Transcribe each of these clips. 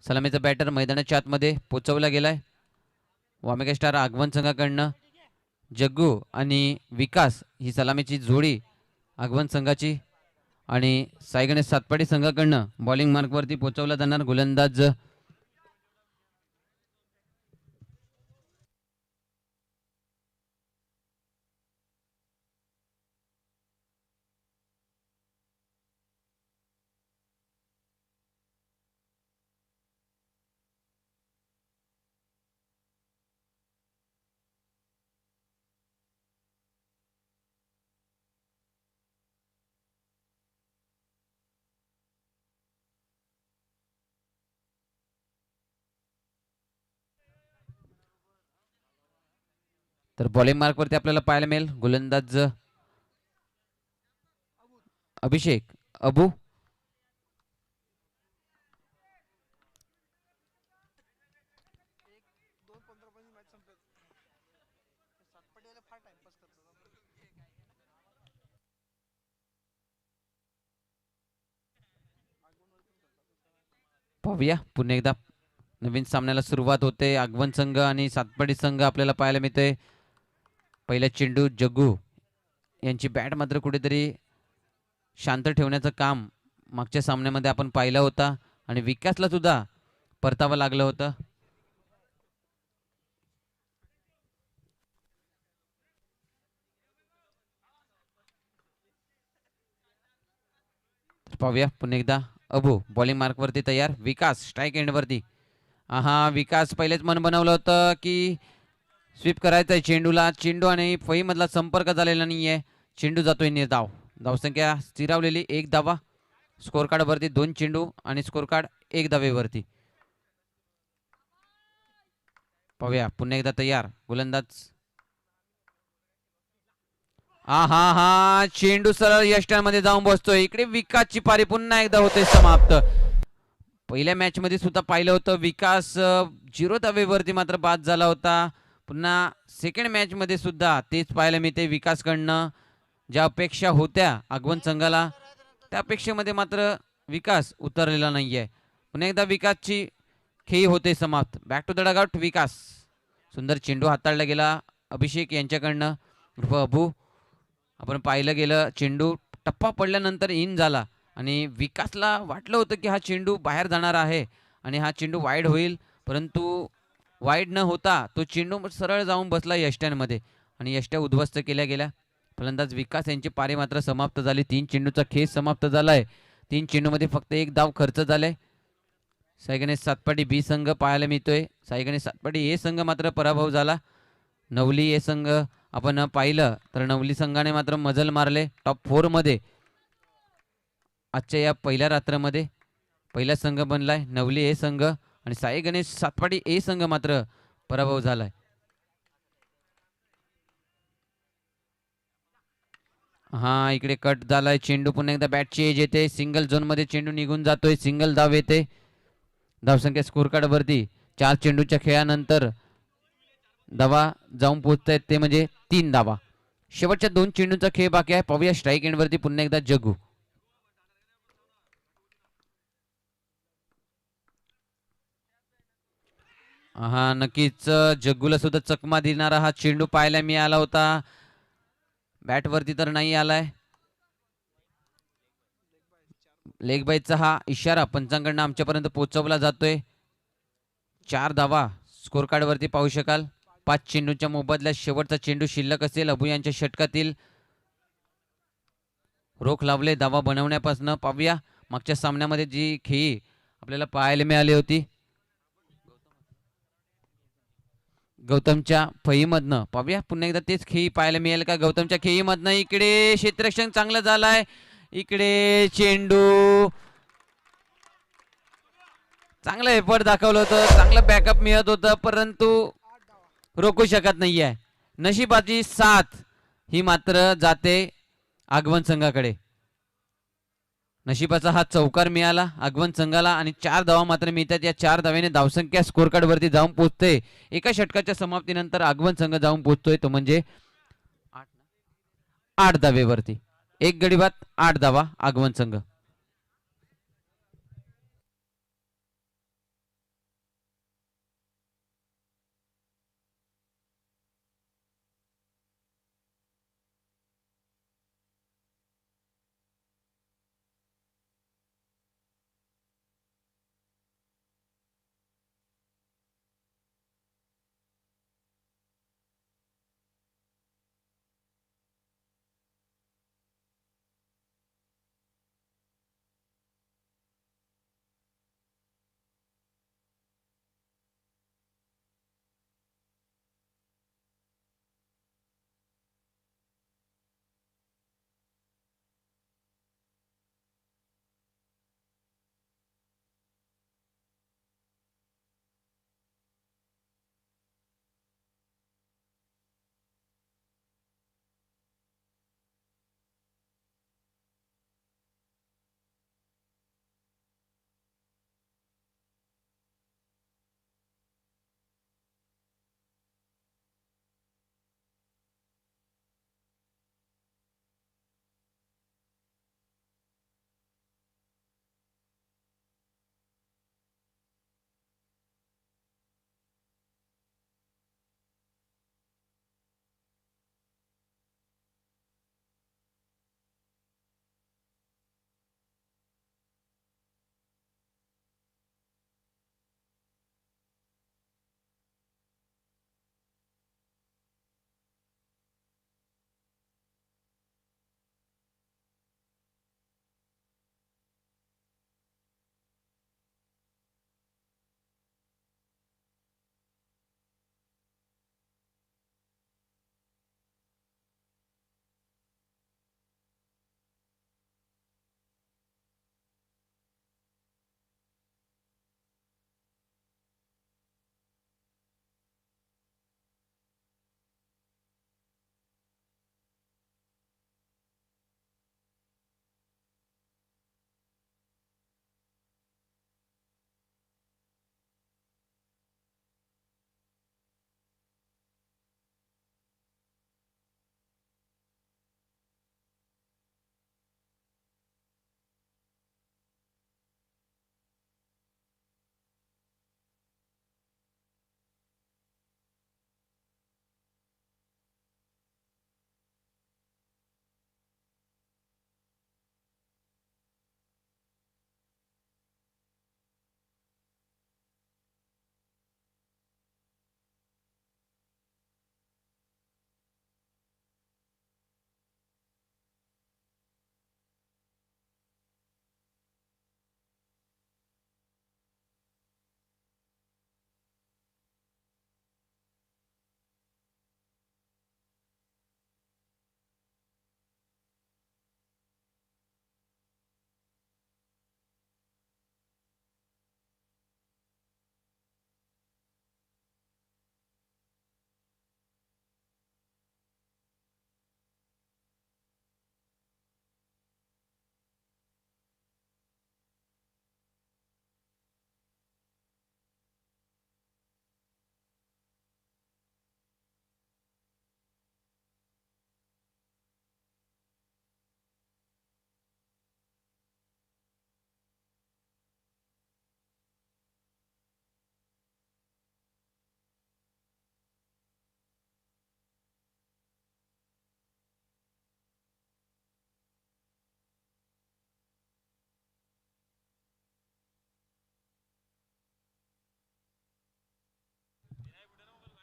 सलामीचा बॅटर मैदानाच्या आतमध्ये पोचवला गेलाय. वामेका स्टार आगवण संघाकडनं जग्गू आणि विकास ही सलामीची जोडी आगवण संघाची. आणि साई गणेश सातपाडी संघाकडनं बॉलिंग मार्कवरती पोचवला जाणार गोलंदाज तर बॉलिंग मार्कवरती आपल्याला पाहायला मिळेल गोलंदाज अभिषेक अबू. पाहूया पुन्हा एकदा नवीन सामन्याला सुरुवात होते. आगवण संघ आणि सातपाडी संघ आपल्याला पाहायला मिळतोय. पहिला चेंडू जग्गू यांची बॅट मात्र कुठेतरी शांत ठेवण्याचं काम मागच्या सामन्यामध्ये आपण पाहिलं होता आणि विकासला सुद्धा परतावं लागलं होतं. पाहूया पुन्हा एकदा अबू बॉलिंग मार्कवरती तयार. विकास स्ट्राईक एंडवरती. हा विकास पहिलेच मन बनवलं होतं की स्वीप करायचा आहे चेंडूला. चेंडू आणि फई मधला संपर्क झालेला नाहीये. चेंडू जातोय निर्धाव. धावसंख्या स्थिरावलेली 1 धावा. स्कोर कार्ड वरती 2 चेंडू आणि स्कोर कार्ड 1 धावेवरती. पाहूया पुन्हा एकदा तयार गोलंदाज. हा चेंडू सरळ यष्ट्यांमध्ये जाऊन बसतोय. इकडे विकासची पारी पुन्हा एकदा होते समाप्त. पहिल्या मॅच मध्ये सुद्धा पाहिलं होतं विकास 0 धावेवरती मात्र बाद झाला होता. पुन्हा सेकंड मॅच मध्ये सुद्धा तेच पाहायला मिळते. विकासकडनं ज्या अपेक्षा होत्या आगवण संघाला त्या अपेक्षेमध्ये मात्र विकास उतरलेला नाहीये. पुन्हा एकदा विकासची खेळी होते समाप्त. बॅक टू द डगआउट विकास. सुंदर चेंडू हाताळला गेला अभिषेक यांच्याकडनं अबू. आपण पाहिलं गेलं चेंडू टप्पा पडल्यानंतर इन झाला आणि विकासला वाटलं होतं की हा चेंडू बाहेर जाणार आहे आणि हा चेंडू वाईड होईल, परंतु वाईड न होता तो चेंडू सरळ जाऊन बसला यष्ट्यांमध्ये आणि यष्ट्या उद्ध्वस्त केल्या गेल्या. फलंदाज विकास यांची पारी मात्र समाप्त झाली. 3 चेंडूचा खेळ समाप्त झालाय. 3 चेंडूमध्ये फक्त 1 धाव खर्च झालाय. साई गणेश सातपाडी बी संघ पाहायला मिळतोय. साई गणेश सातपाडी ए संघ मात्र पराभव झाला. नवली ए संघ आपण पाहिलं तर नवली संघाने मात्र मजल मारले टॉप 4 मध्ये. आजच्या या पहिल्या रात्रामध्ये पहिला संघ बनलाय नवली ए संघ आणि साई गणेश सातपाडी ए संघ मात्र पराभव झालाय. इकडे कट झालाय चेंडू. पुन्हा एकदा बॅटची एज येते. सिंगल झोन मध्ये चेंडू निघून जातोय. सिंगल धाव येते. धावसंख्या स्कोर कार्ड वरती 4 चेंडूच्या खेळानंतर धावा जाऊन पोहोचत आहेत ते म्हणजे 3 धावा. शेवटच्या 2 चेंडूचा खेळ बाकी आहे. पाहूया स्ट्राईक एंड वरती पुन्हा एकदा जग्गू. नक्कीच जग्गूला सुद्धा चकमा देणारा हा चेंडू पाहायला मिळाला होता. बॅट वरती तर नाही आलाय. लेग बाईचा हा इशारा पंचांकडनं आमच्यापर्यंत पोहोचवला जातोय. 4 धावा स्कोर कार्ड वरती पाहू शकाल. 5 चेंडूच्या मोबदल्यात शेवटचा चेंडू शिल्लक असेल. अबू यांच्या षटकातील रोख लावले धावा बनवण्यापासून. पाहूया मागच्या सामन्यामध्ये जी खेळी आपल्याला पाहायला मिळाली होती गौतमच्या फळीमधनं. पाहूया पुन्हा एकदा तेच खेळी पाहायला मिळेल का गौतमच्या खेळीमधनं. इकडे क्षेत्ररक्षण चांगलं झालंय. इकडे चेंडू चांगलं एफर्ट दाखवलं होतं. चांगलं बॅकअप मिळत होतं परंतु रोखू शकत नाहीये. नशिबाची साथ ही मात्र जाते आगवण संघाकडे. नशिबाचा हा चौकार मिळाला आगवण संघाला आणि 4 धावा मात्र मिळतात. या 4 धाव्याने धावसंख्या स्कोर कार्ड वरती जाऊन पोहोचते. एका षटकाच्या समाप्तीनंतर आगवण संघ जाऊन पोहोचतोय तो म्हणजे 8 धावेवरती. 1 गडी बाद 8 धावा आगवण संघ.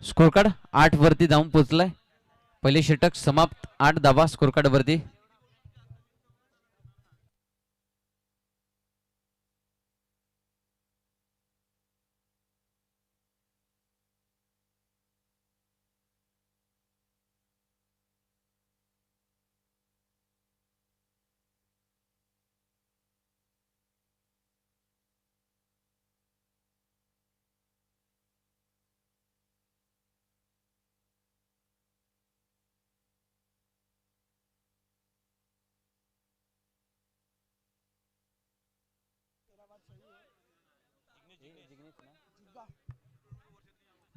स्कोर कार्ड 8 वरती जाऊन पोहोचलाय. पहिले षटक समाप्त. 8 धावा स्कोर कार्ड वरती.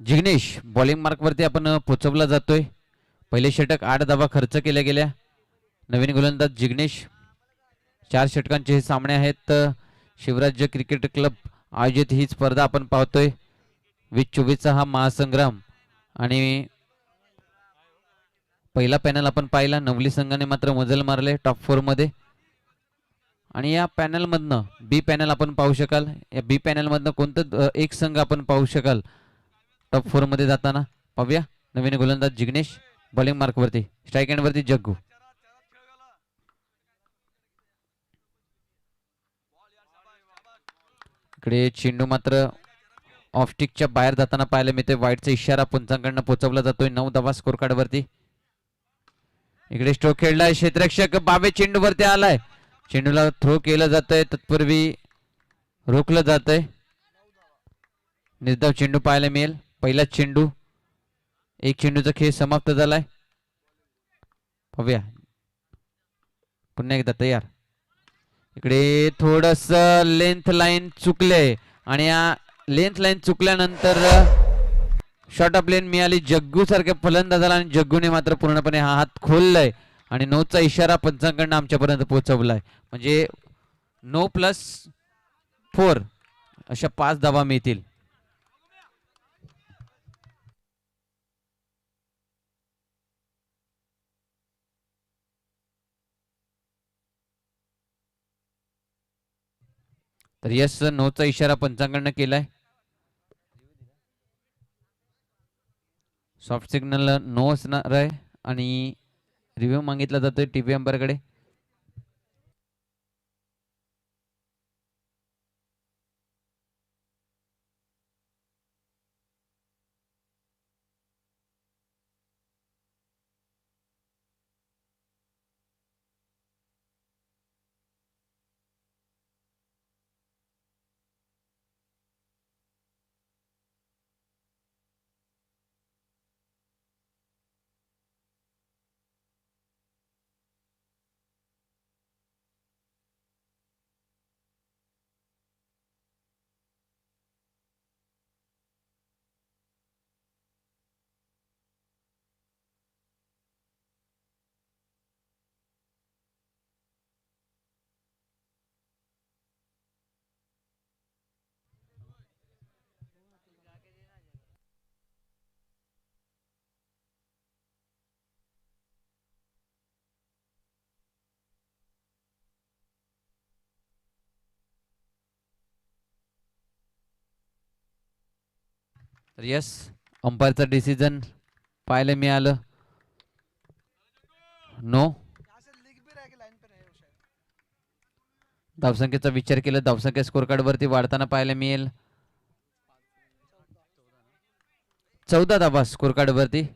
जिग्नेश बॉलिंग मार्क वरती आपण पोचवला जातोय. पहिले षटक 8 धावा खर्च केल्या गेल्या. नवीन गोलंदाज जिग्नेश. 4 षटकांचे हे सामने आहेत. शिवराज्य क्रिकेट क्लब आयोजित ही स्पर्धा आपण पाहतोय. 2024चा हा महासंग्राम. आणि पहिला पॅनल आपण पाहिला. नवली संघाने मात्र मजल मारले टॉप 4 मध्ये. आणि या पॅनल मधनं बी पॅनल आपण पाहू शकाल. या बी पॅनल मधनं कोणतं एक संघ आपण पाहू शकाल टॉप 4 मध्ये जाताना. पाहूया. नवीन गोलंदाज जिग्नेश बॉलिंग मार्क वरती. स्ट्राईक एंड वरती जग्गू. इकडे चेंडू मात्र ऑफस्टिकच्या बाहेर जाताना पाहायला मिळते. वाईटचा इशारा पंचांकडनं पोहोचवला जातोय. 9 धावा स्कोर कार्ड वरती. इकडे स्ट्रोक खेळलाय. क्षेत्ररक्षक बाबे चेंडू वरती आलाय. चेंडूला थ्रो केलं जातंय. तत्पूर्वी रोखलं जातंय. निर्धाव चेंडू पाहायला मिळेल. पहिला चेंडू. एक चेंडूचा खेळ समाप्त झालाय. पाहूया. पुन्हा एकदा तयार. इकडे थोडस लेंथ लाईन चुकले. आणि या लेंथ लाईन चुकल्यानंतर शॉर्ट ऑफ लेन मिळाली जग्गू सारख्या फलंदाजाला. आणि जग्गूने मात्र पूर्णपणे हा हात खोललाय. आणि 9चा इशारा पंचांकडनं आमच्यापर्यंत पोहोचवलाय. म्हणजे 9+4 अशा 5 धावा मिळतील. तर यस 9चा इशारा पंचांकडनं केलाय. सॉफ्ट सिग्नल नो असणार आहे. आणि रिव्ह्यू मागितला जातोय टीव्ही अंपायरकडे. तर यस अंपायरचा डिसिजन पाहायला मिळालं. नो. धावसंख्येचा विचार केला. धावसंख्या स्कोर कार्ड वरती वाढताना पाहायला मिळेल. 14 धावा स्कोर कार्ड वरती.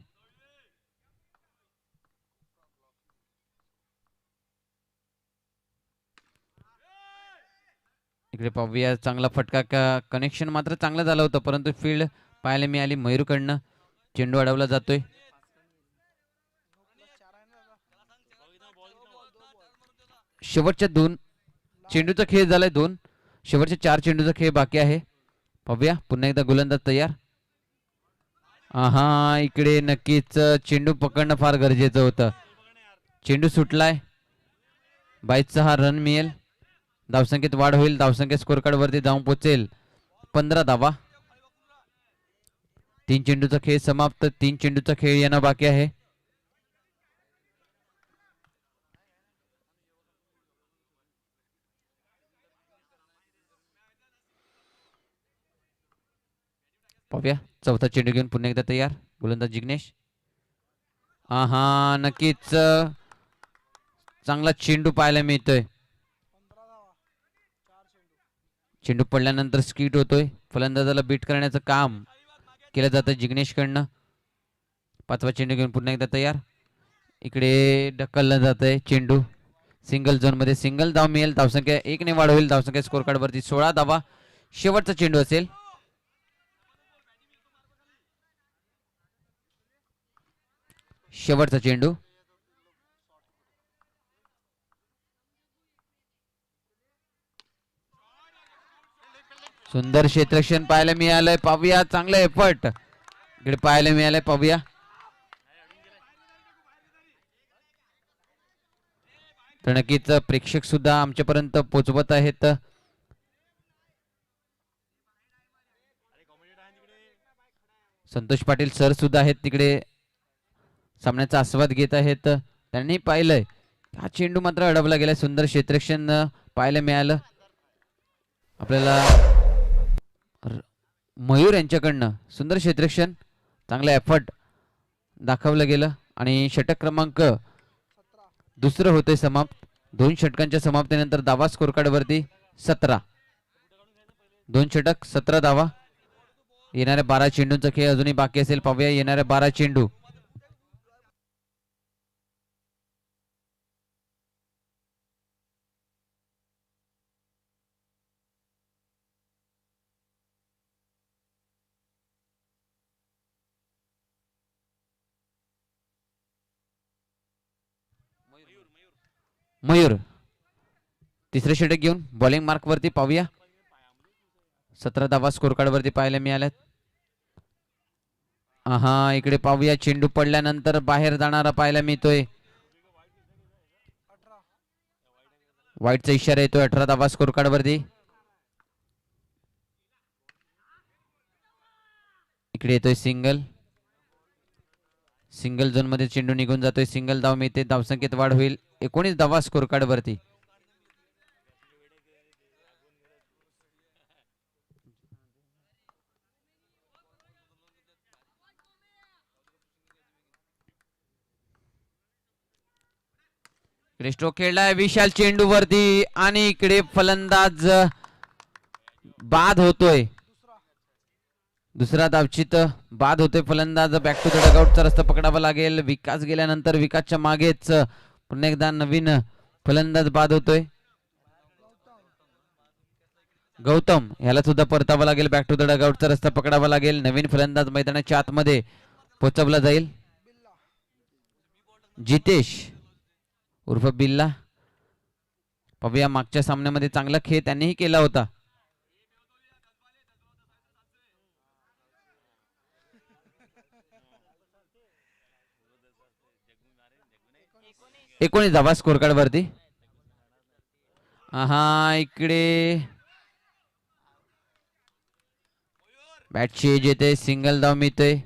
इकडे पाहूया. चांगला फटका. कनेक्शन मात्र चांगलं झालं होतं. परंतु फील्ड पाहायला मिळाली मयूरकडनं. चेंडू अडवला जातोय. शेवटच्या 2 चेंडूचा खेळ झालाय. 2 शेवटच्या 4 चेंडूचा खेळ बाकी आहे. पाहूया. पुन्हा एकदा गोलंदाज तयार. हा इकडे नक्कीच चेंडू पकडणं फार गरजेचं होतं. चेंडू सुटलाय. 22चा हा रन मिळेल. धावसंख्येत वाढ होईल. धावसंख्या स्कोर कार्ड वरती जाऊन पोहोचेल 15 धावा. 3 चेंडूचा खेळ समाप्त. 3 चेंडूचा खेळ येणं बाकी आहे. पाहूया चौथा चेंडू घेऊन पुन्हा एकदा तयार गोलंदाज जिग्नेश. हा नक्कीच चांगला चेंडू पाहायला मिळतोय. चेंडू पडल्यानंतर स्किट होतोय. फलंदाजाला बीट करण्याचं काम केलं जातं जिग्नेशकडनं. पाचवा चेंडू घेऊन पुन्हा एकदा तयार. इकडे ढकललं जात आहे चेंडू. सिंगल झोन मध्ये सिंगल धाव मिळेल. धावसंख्या 1 ने वाढ होईल. धावसंख्या स्कोर कार्ड वरती 16 धावा. शेवटचा चेंडू असेल. शेवटचा चेंडू. सुंदर क्षेत्ररक्षण पाहायला मिळालंय. पाहूया चांगलं एफर्ट इकडे पाहायला मिळालंय. पाहूया तर नक्कीच प्रेक्षक सुद्धा आमच्यापर्यंत पोहोचवत आहेत. संतोष पाटील सर सुद्धा आहेत तिकडे सामन्याचा आस्वाद घेत आहेत. त्यांनी पाहिलंय हा चेंडू मात्र अडवला गेला. सुंदर क्षेत्ररक्षण पाहायला मिळालं आपल्याला. मयूर यांच्याकडनं सुंदर क्षेत्ररक्षण चांगलं एफर्ट दाखवलं गेलं आणि षटक क्रमांक दुसरं होते समाप्त. 2 षटकांच्या समाप्तीनंतर धावा स्कोर कार्ड वरती 17. 2 षटक 17 धावा. येणाऱ्या 12 चेंडूंचा खेळ अजूनही बाकी असेल. पाहूया येणाऱ्या 12 चेंडू. मयूर तिसरे षटक घेऊन बॉलिंग मार्क वरती. पाहूया 17 धावा स्कोर कार्ड वरती पाहायला मिळाल्यात. इकडे पाहूया चेंडू पडल्यानंतर बाहेर जाणारा पाहायला मिळतोय. वाईटचा इशारा येतोय. 18 धावा स्कोर कार्ड वरती. इकडे येतोय सिंगल. सिंगल झोन मध्ये चेंडू निघून जातोय. सिंगल धाव मिळते. धावसंख्येत वाढ होईल. 19 धावा स्कोर कार्ड वरती. इकडे स्ट्रोक खेळलाय विशाल चेंडू वरती आणि इकडे फलंदाज बाद होतोय. दुसरा धावचित बाद होतोय. फलंदाज बॅक टू द डगआउटचा रस्ता पकडावा लागेल. विकास गेल्यानंतर विकासच्या मागेच पुन्हा एकदा नवीन फलंदाज बाद होतोय. गौतम ह्याला सुद्धा परतावा लागेल. बॅक टू द डगआउटचा रस्ता पकडावा लागेल. नवीन फलंदाज मैदानाच्या आतमध्ये पोहोचवला जाईल. जितेश उर्फ बिल्ला. पाहूया मागच्या सामन्यामध्ये चांगला खेळ त्यांनीही केला होता. एकोणीस धावा स्कोर कार्ड वरती. इकडे बॅटची एज येते. सिंगल धाव मिळतोय.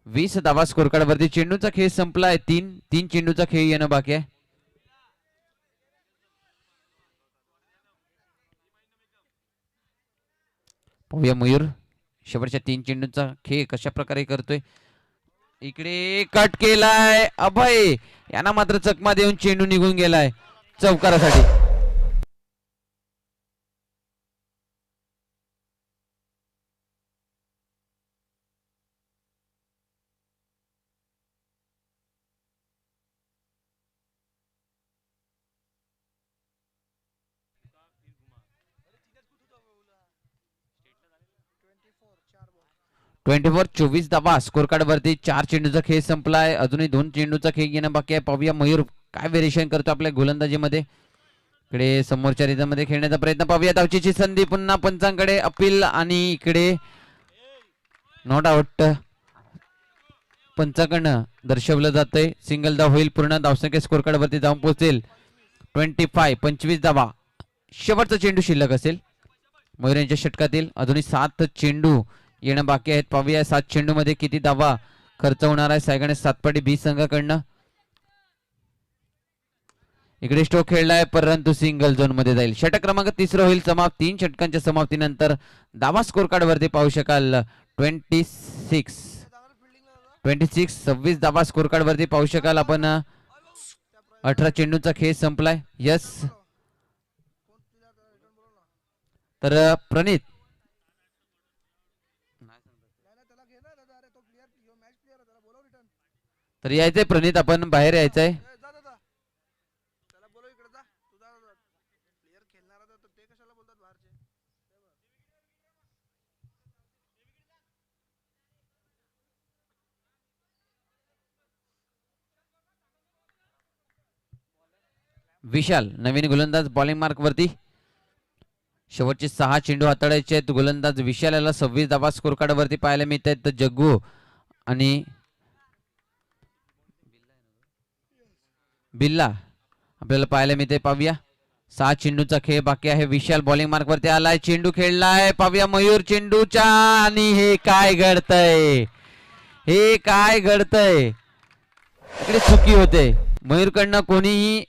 20 धावा स्कोर कार्ड वरती. चेंडूचा खेळ संपलाय. 3 चेंडूचा खेळ येणं बाकी आहे. पाहूया मयूर शेवटच्या 3 चेंडूंचा खेळ कशा प्रकारे करतोय. इकडे कट केलाय. अभय यांना मात्र चकमा देऊन चेंडू निघून गेलाय चौकारासाठी. ट्वेंटी 24 धावा स्कोर कार्ड वरती. 4 चेंडूचा खेळ संपलाय. अजूनही 2 चेंडूचा खेळ घेणं बाकी आहे. पाहूया मयूर काय व्हेरिएशन करतो आपल्या गोलंदाजीमध्ये. इकडे समोरच्या रिदममध्ये खेळण्याचा प्रयत्न. पाहूया धावचीची संधी. पुन्हा पंचांकडे अपील आणि इकडे नॉट आउट पंचाकडनं दर्शवलं जातंय. सिंगल धाव होईल. पूर्ण धावसंख्या स्कोर कार्ड वरती जाऊन पोहोचेल. 25 धावा. शेवटचा चेंडू शिल्लक असेल मयूर यांच्या षटकातील. अजूनही 7 चेंडू येणं बाकी आहेत. पाहूया 7 चेंडू मध्ये किती धावा खर्च होणार आहे सायगणेश सातपाटी बी संघाकडनं. इकडे स्ट्रोक खेळलाय परंतु सिंगल झोन मध्ये जाईल. षटक क्रमांक 3 होईल समाप्त. 3 षटकांच्या समाप्तीनंतर धावा स्कोर कार्ड वरती पाहू शकाल 26 26 धावा स्कोर कार्ड वरती पाहू शकाल आपण. 18 चेंडूचा खेळ संपलाय. यस तर प्रणित तर यायचंय प्रणित आपण बाहेर यायचंय. विशाल नवीन गोलंदाज बॉलिंग मार्क वरती. शेवटचे 6 चेंडू हाताळायचे आहेत. गोलंदाज विशाल याला 26 धावा स्कोर कार्ड वरती पाहायला मिळत आहेत. जग्गू आणि बिल्ला आपल्याला पाहायला मिळते. पाहूया 6 चेंडूचा खेळ बाकी आहे. विशाल बॉलिंग मार्क वरती आलाय. चेंडू खेळलाय. पाहूया मयूर चेंडूच्या आणि हे काय घडतंय. हे काय घडतंय. इकडे चुकी होते. मयूरकडनं कोणीही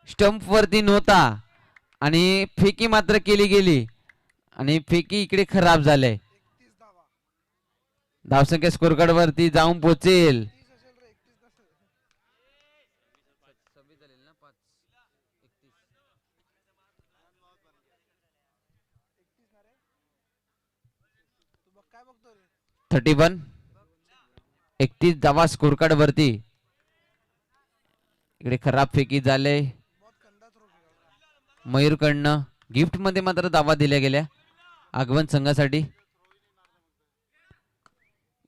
स्टंप वरती नव्हता आणि फेकी मात्र केली गेली आणि फेकी इकडे खराब झाले. धावसंख्या स्कोर कार्ड वरती जाऊन पोहोचेल. थर्टी 31 धावा स्कोर कार्ड वरती. इकडे खराब फेकी झाले मयूरकडनं. गिफ्ट मध्ये मात्र धावा दिल्या गेल्या आगवण संघासाठी.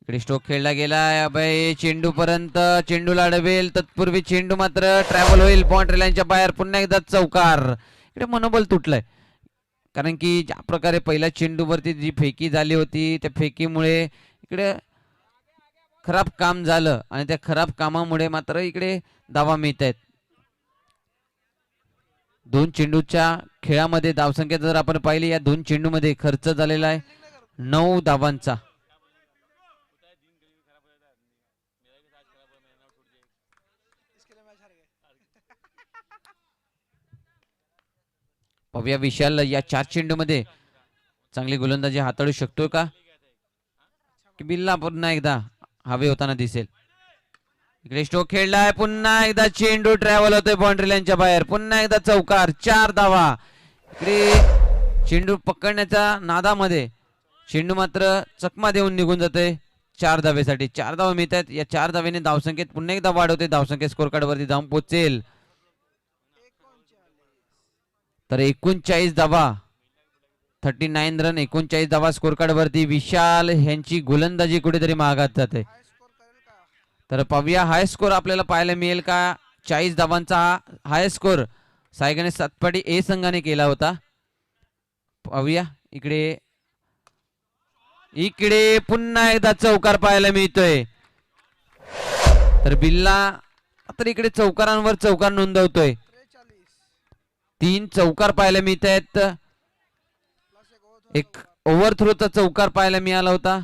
इकडे स्ट्रोक खेळला गेला. अभय चेंडू पर्यंत चेंडूला अडवेल तत्पूर्वी चेंडू मात्र ट्रॅव्हल होईल बाउंड्री लाईनच्या बाहेर. पुन्हा एकदा चौकार. इकडे मनोबल तुटलंय कारण की ज्या प्रकारे पहिल्या चेंडूवरती जी फेकी झाली होती त्या फेकीमुळे इकडे खराब काम झालं आणि त्या खराब कामामुळे मात्र इकडे धावा मिळत आहेत. 2 चेंडूच्या खेळामध्ये धावसंख्या जर आपण पाहिली या 2 चेंडूमध्ये खर्च झालेला आहे 9 धावांचा. पाहूया विशाल या 4 चेंडूमध्ये चांगली गोलंदाजी हाताळू शकतो का की बिल्ला पुन्हा एकदा हवे होताना दिसेल. इकडे स्ट्रोक खेळलाय. पुन्हा एकदा चेंडू ट्रॅव्हल होतोय बाउंड्री लाईनच्या बाहेर. पुन्हा एकदा चौकार. 4 धावा. इकडे चेंडू पकडण्याच्या नादामध्ये चेंडू मात्र चकमा देऊन निघून जाते 4 धावेसाठी. 4 धावा मिळत आहेत. या 4 धावेने धावसंख्येत पुन्हा एकदा वाढ होते. धावसंख्या स्कोर कार्ड वरती जाऊन पोहोचेल. तर 39 धावा 39 रन 39 धावा स्कोर कार्ड वरती. विशाल यांची गोलंदाजी कुठेतरी मागात जाते. तर पाहूया हाय स्कोर आपल्याला पाहायला मिळेल का. 40 धावांचा हाय स्कोर सायगणे सातपाडी ए संघाने केला होता. पाहूया इकडे इकडे पुन्हा एकदा चौकार पाहायला मिळतोय. तर बिल्ला तर इकडे चौकारांवर चौकार नोंदवतोय. 3 चौकार पाहायला मिळत आहेत. एक ओव्हरथ्रोचा चौकार पाहायला मिळाला होता.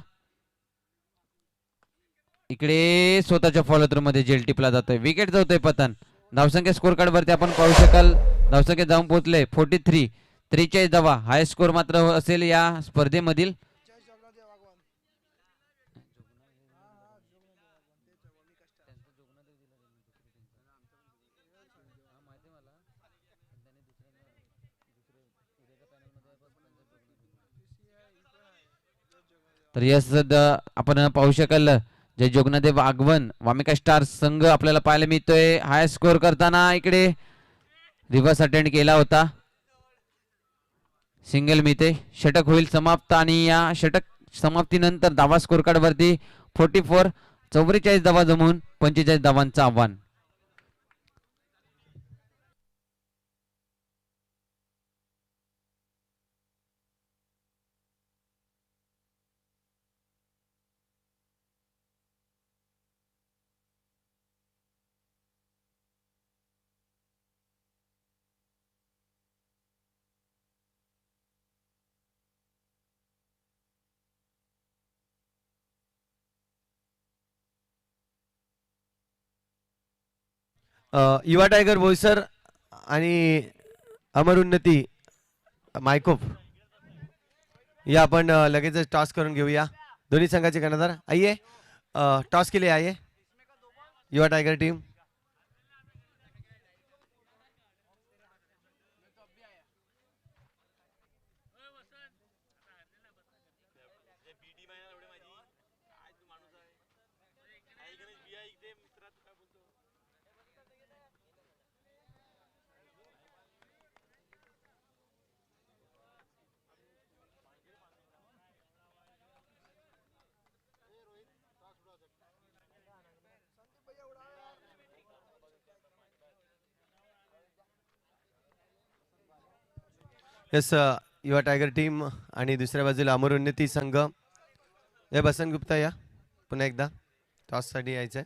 इकडे स्वतःच्या फॉलोथ्रो मध्ये जेल टिपला जातोय. विकेट जातोय पतन. धावसंख्या स्कोर कार्ड वरती आपण पाहू शकाल धावसंख्या जाऊन पोहोचले 43. 43 धावा हाय स्कोर मात्र असेल या स्पर्धेमधील. तर यस आपण पाहू शकाल जय जोगनादेव आगवण वामिका स्टार संघ आपल्याला पाहायला मिळतोय. हाय स्कोर करताना इकडे रिव्हर्स अटेंड केला होता. सिंगल मिळते. षटक होईल समाप्त आणि या षटक समाप्तीनंतर धावा स्कोर कार्ड वरती 44 44 धावा जमवून 45 धावांचं आव्हान. युवा टायगर बोईसर आणि अमर उन्नती मायकोप या आपण लगेचच टॉस करून घेऊया. दोन्ही संघाचे कर्णधार आइए, टॉस के लिए आइए. युवा टाइगर टीम. येस, युवा टायगर टीम आणि दुसऱ्या बाजूला अमर उन्नती संघ. हे बसंत गुप्ता या पुन्हा एकदा टॉससाठी यायचंय.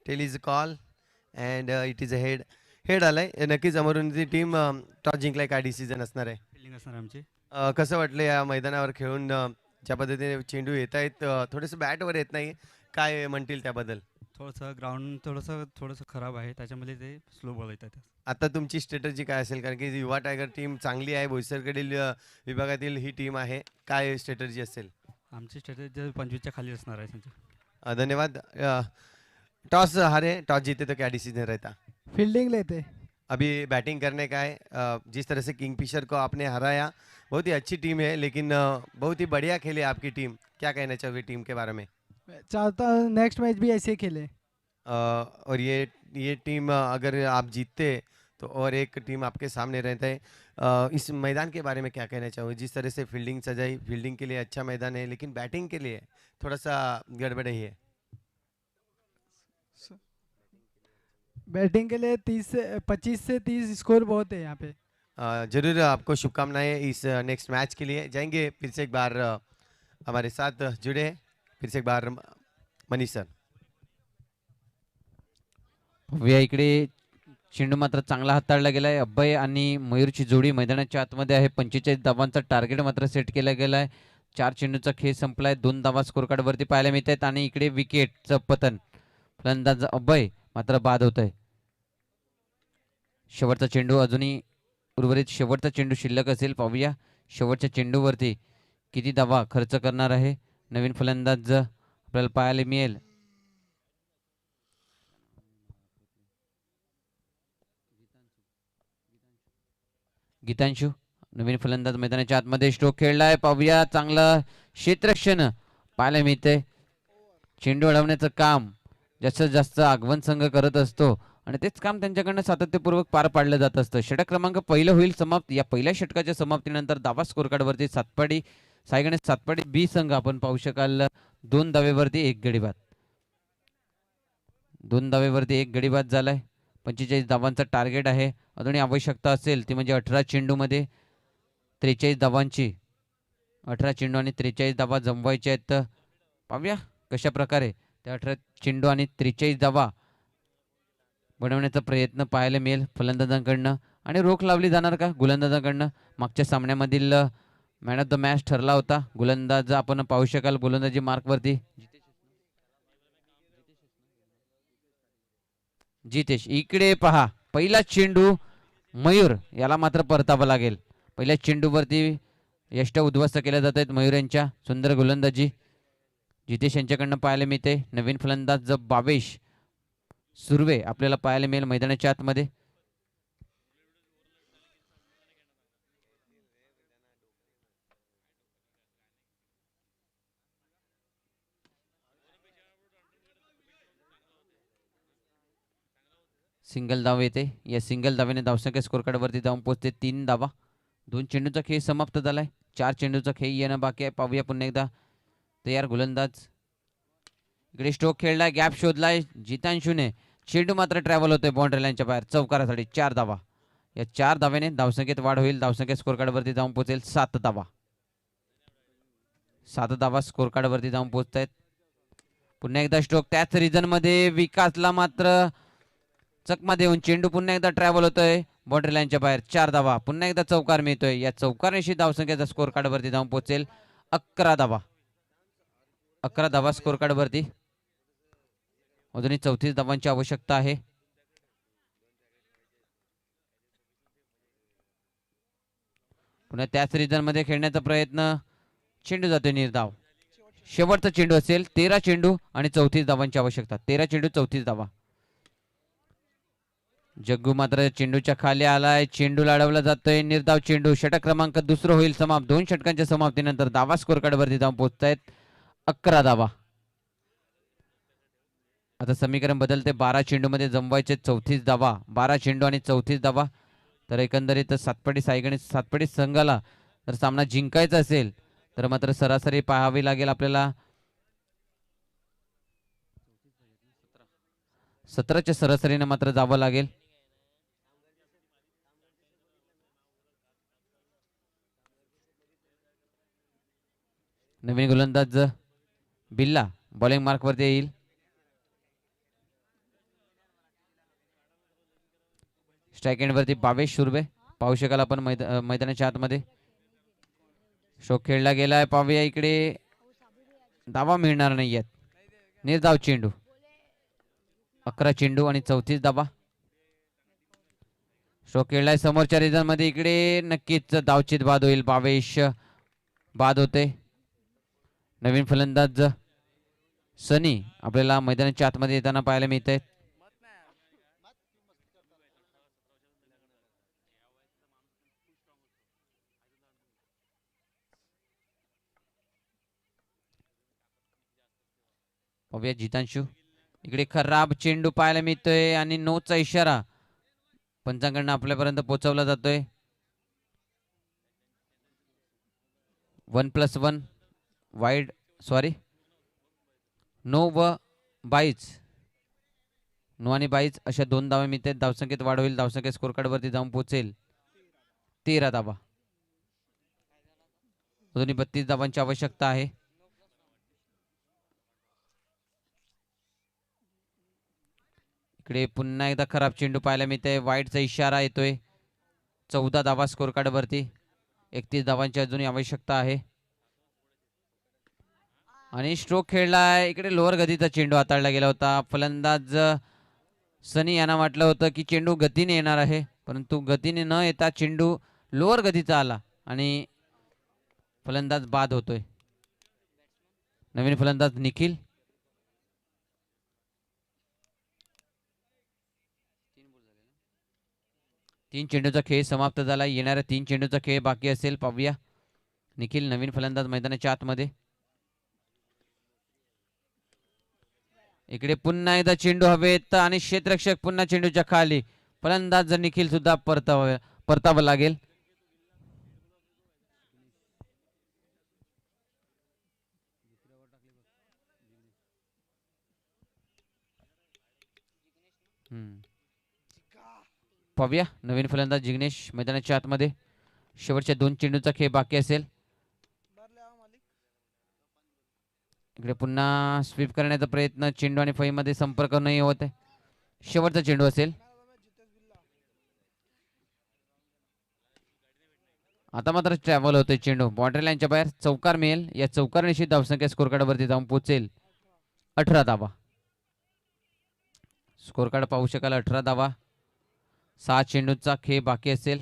Tail is call and it is a head आलाय. नक्कीच अमर उन्नती टीम टॉस जिंकलाय. काय डिसिजन असणार आहे? फिल्डिंग असणार आमची. कसं वाटलं या मैदानावर खेळून? ज्या पद्धतीने चेंडू येत आहेत, थोडंसं बॅटवर येत नाही, काय म्हणतील त्याबद्दल? थोडंसं ग्राउंड थोडंसं खराब आहे, त्याच्यामध्ये ते स्लो बॉल येतात. आता तुमची स्ट्रॅटजी काय असेल? कारण की युवा टायगर टीम चांगली आहे, बोईसरकडील विभागातील ही टीम आहे. काय स्ट्रॅटजी असेल? आमची स्ट्रॅटेजी 25च्या खाली असणार आहे त्यांची. धन्यवाद. टॉस हारे, टॉस जीते तो क्या डिसीजन रहता? फील्डिंग लेते. अभी बैटिंग करने का है. जिस तरह से किंगफिशर को आपने हराया, बहुत ही अच्छी टीम है, लेकिन बहुत ही बढ़िया खेले आपकी टीम. क्या कहना चाहोगे टीम के बारे में? चाहता हूँ नेक्स्ट मैच भी ऐसे खेले. और ये टीम अगर आप जीतते तो और एक टीम आपके सामने रहता है. इस मैदान के बारे में क्या कहना चाहोगे? जिस तरह से फील्डिंग सजाई, फील्डिंग के लिए अच्छा मैदान है, लेकिन बैटिंग के लिए थोड़ा सा गड़बड़ ही है. बैटिंग के लिए 25 से 30 स्कोर बहुत है यहाँ पे. जरूर आपको शुभकामनाएं इस नेक्स्ट मैच के लिए. जाएंगे फिर से एक बार हमारे साथ जुड़े हैं. फिर से एक बार मनीष सर. या इकडे चेंडू मात्र चांगला हाताळला गेलाय. अभय आणि मयूरची जोडी मैदानाच्या आतमध्ये आहे. 45 धावांचा टार्गेट मात्र सेट केला गेलाय. 4 चेंडूचा खेळ संपलाय. 2 धावा स्कोर कार्ड वरती पाहायला मिळत आहेत आणि इकडे विकेटचं पतन. फलंदाज अभय मात्र बाद होत आहे. शेवटचा चेंडू अजूनही उर्वरित शेवटचा चेंडू शिल्लक असेल. पाहूया शेवटच्या चेंडूवरती किती धावा खर्च करणार आहे नवीन फलंदाज आपल्याला पाहायला मिळेल. गीतांशू नवीन फलंदाज मैदानाच्या आतमध्ये स्ट्रोक खेळलाय. पाहूया चांगला क्षेत्ररक्षण पाहायला मिळते. चेंडू अडवण्याचं काम जास्तीत जास्त आगवण संघ करत असतो आणि तेच काम त्यांच्याकडनं सातत्यपूर्वक पार पाडलं जात असतं. षटक क्रमांक पहिलं होईल समाप्त. या पहिल्या षटकाच्या समाप्तीनंतर धावा स्कोर कार्डवरती सायगणेश सातपाडी बी संघ आपण पाहू शकाल 2 धावेवरती 1 गडी बाद. 2 धावेवरती 1 गडी बाद झालाय. 45 धावांचा टार्गेट आहे. अजूनही आवश्यकता असेल ती म्हणजे 18 चेंडूमध्ये 43 धावांची. 18 चेंडू आणि 43 धावा जमवायच्या आहेत. पाहूया कशा प्रकारे त्या 18 चेंडू आणि 43 धावा बनवण्याचा प्रयत्न पाहायला मिळेल फलंदाजांकडनं. आणि रोख लावली जाणार का गोलंदाजांकडनं? मागच्या सामन्यामधील मॅन ऑफ द मॅच ठरला होता गोलंदाज. आपण पाहू शकाल गोलंदाजी मार्कवरती जितेश. इकडे पहा पहिला चेंडू मयूर याला मात्र परतावा लागेल. पहिल्या चेंडूवरती यष्ट उद्ध्वस्त केल्या जात आहेत मयूर यांच्या. सुंदर गोलंदाजी जितेश यांच्याकडनं पाहायला मिळते. नवीन फलंदाज भावेश सुर्वे आपल्याला पाहायला मिळेल मैदानाच्या आतमध्ये. सिंगल धाव येते. या सिंगल धावेने धावसंख्या स्कोर कार्डवरती जाऊन पोहोचते 3 धावा. 2 चेंडूचा खेळ समाप्त झालाय. 4 चेंडूचा खेळ येणं बाकी आहे. पाहूया पुन्हा एकदा तयार गोलंदाज. इकडे स्ट्रोक खेळलाय, गॅप शोधलाय जितांशूने. चेंडू मात्र ट्रॅव्हल होतोय बाउंड्री लाईनच्या बाहेर. चौकारासाठी 4 धावा. या 4 धाव्याने धावसंख्येत वाढ होईल. धावसंख्या स्कोर कार्डवरती जाऊन पोहोचेल 7 धावा. 7 धावा स्कोर कार्डवरती जाऊन पोहोचत आहेत. पुन्हा एकदा स्ट्रोक त्याच रिजन मध्ये विकासला मात्र चकमा देऊन चेंडू पुन्हा एकदा ट्रॅव्हल होतोय बाउंड्री लाईनच्या बाहेर. 4 धावा. पुन्हा एकदा चौकार मिळतोय. या चौकारनिशी धावसंख्येचा स्कोर कार्डवरती जाऊन पोहोचेल 11 धावा. 11 धावा स्कोर कार्डवरती. अजूनही 34 धावांची आवश्यकता आहे. पुन्हा त्याच रिजन मध्ये खेळण्याचा प्रयत्न. चेंडू जातोय निर्धाव. शेवटचा चेंडू असेल. 13 चेंडू आणि 34 धावांची आवश्यकता. 13 चेंडू 34 धावा. जग्गू मात्र चेंडूच्या खाली आलाय. चेंडू लढवला जातोय. निर्धाव चेंडू. षटक क्रमांक दुसरं होईल समाप्त. 2 षटकांच्या समाप्तीनंतर धावा स्कोर कार्डवरती जाऊन पोहोचतायत 11 धावा. आता समीकरण बदलते. 12 चेंडू मध्ये जमवायचे 34 धावा. 12 चेंडू आणि 34 धावा. तर एकंदरीत सातपडी संघाला जर सामना जिंकायचा असेल तर मात्र सरासरी पाहावी लागेल आपल्याला. 17च्या सरासरीने मात्र जावं लागेल. नवीन गोलंदाज बिल्ला बॉलिंग मार्क वरती येईल. स्ट्राईक एंड वरती भावेश सुर्वे पाहू शकाल आपण मैदानाच्या आतमध्ये. शोक खेळला गेलाय. पाहूया इकडे. धावा मिळणार नाहीयेत. निर्धाव चेंडू. 11 चेंडू आणि 34 धावा. शोक खेळलाय समोरच्या रिजन मध्ये. इकडे नक्कीच धावचित बाद होईल. भावेश बाद होते. नवीन फलंदाज सनी आपल्याला मैदानाच्या आतमध्ये येताना पाहायला मिळत आहेत. पाहूया जितांशू. इकडे खराब चेंडू पाहायला मिळतोय आणि नोचा इशारा पंचांकडनं आपल्यापर्यंत पोहोचवला जातोय. 1+1 वाईड नो व बाईच. नो आणि बाईच अशा 2 धावा मिळतात. धावसंख्येत वाढ होईल. धावसंख्या स्कोर कार्डवरती जाऊन पोहोचेल 13 धावा. अजूनही 32 धावांची आवश्यकता आहे. इकडे पुन्हा एकदा खराब चेंडू पाहायला मिळतोय. वाईडचा इशारा येतोय. 14 धावा स्कोर कार्डवरती. 31 धावांची अजूनही आवश्यकता आहे. आणि स्ट्रोक खेळलाय. इकडे लोअर गतीचा चेंडू हाताळला गेला होता. फलंदाज सनी यांना वाटलं होतं की चेंडू गतीने येणार आहे, परंतु गतीने न येता चेंडू लोअर गतीचा आला आणि फलंदाज बाद होतोय. नवीन फलंदाज निखिल. तीन चेंडूचा खेळ समाप्त झाला. येणाऱ्या 3 चेंडूचा खेळ बाकी असेल. पाहूया. निखिल नवीन फलंदाज मैदानाच्या आतमध्ये. इकडे पुन्हा एकदा चेंडू हवेत आणि क्षेत्ररक्षक पुन्हा चेंडूच्या खाली. फलंदाज निखिल सुद्धा परतावं लागेल. पाहूया. नवीन फलंदाज जिग्नेश मैदानाच्या आतमध्ये. शेवटच्या 2 चेंडूचा खेळ बाकी असेल. इकडे पुन्हा स्वीप करण्याचा प्रयत्न. चेंडू आणि फळीमध्ये संपर्क नाही होत आहे. शेवटचा चेंडू असेल. आता मात्र ट्रॅव्हल होतोय चेंडू बाउंड्री लाईनच्या बाहेर. चौकार मिळेल. या चौकार निश्चित धावसंख्या स्कोर कार्डवरती जाऊन पोहोचेल 18 धावा. स्कोर कार्ड पाहू शकाल 18 धावा. 6 चेंडूचा खेळ बाकी असेल.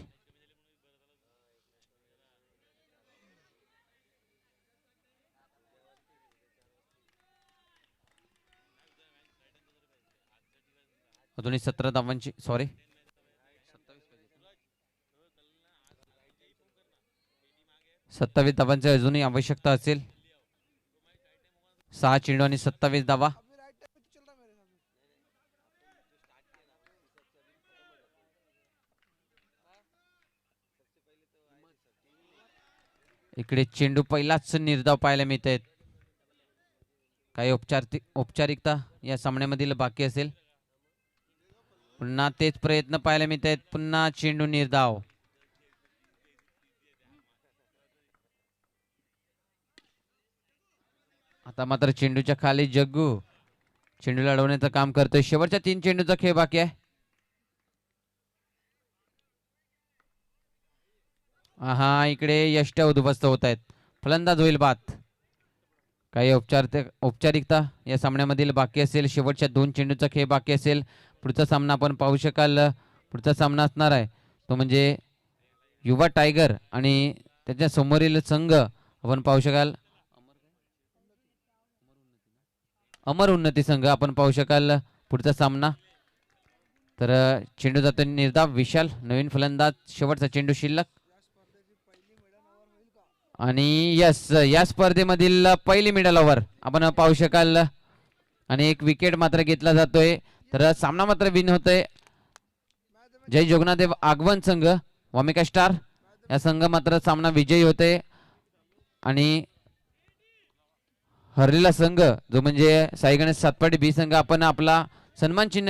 अजूनही 17 धावांची 27 धावांची अजूनही आवश्यकता असेल. 6 चेंडू आणि 27 धावा. इकडे चेंडू पहिलाच निर्धाव पाहायला मिळत आहेत. काही औपचारिकता या सामन्यामधील बाकी असेल. पुन्हा तेच प्रयत्न पाहायला मिळत आहेत. पुन्हा चेंडू निर्धाव. आता मात्र चेंडूच्या खाली जग्गू चेंडूला अडवण्याचं काम करतोय. शेवटच्या 3 चेंडूचा खेळ बाकी आहे. हा इकडे यष्ट्या उद्ध्वस्त होत आहेत. फलंदाज होईल बाद. काही औपचारिकता या सामन्यामधील बाकी असेल. शेवटच्या 2 चेंडूचा खेळ बाकी असेल. पुढचा सामना आपण पाहू शकाल. पुढचा सामना असणार आहे तो म्हणजे युवा टायगर आणि त्याच्या समोरील संघ आपण पाहू शकाल अमर उन्नती संघ आपण पाहू शकाल पुढचा सामना. तर चेंडू जातो निर्धाव. विशाल नवीन फलंदाज. शेवटचा चेंडू शिल्लक आणि या स्पर्धेमधील पहिली मिडल ओव्हर आपण पाहू शकाल आणि एक विकेट मात्र घेतला जातोय. तर सामना मात्र विन होतोय. जय जोगनादेव आगवण संघ वामिका स्टार या संघ मात्र सामना विजयी होते आणि हरलेला संघ जो म्हणजे साई गणेश सातपाटी बी संघ आपण आपला सन्मान चिन्ह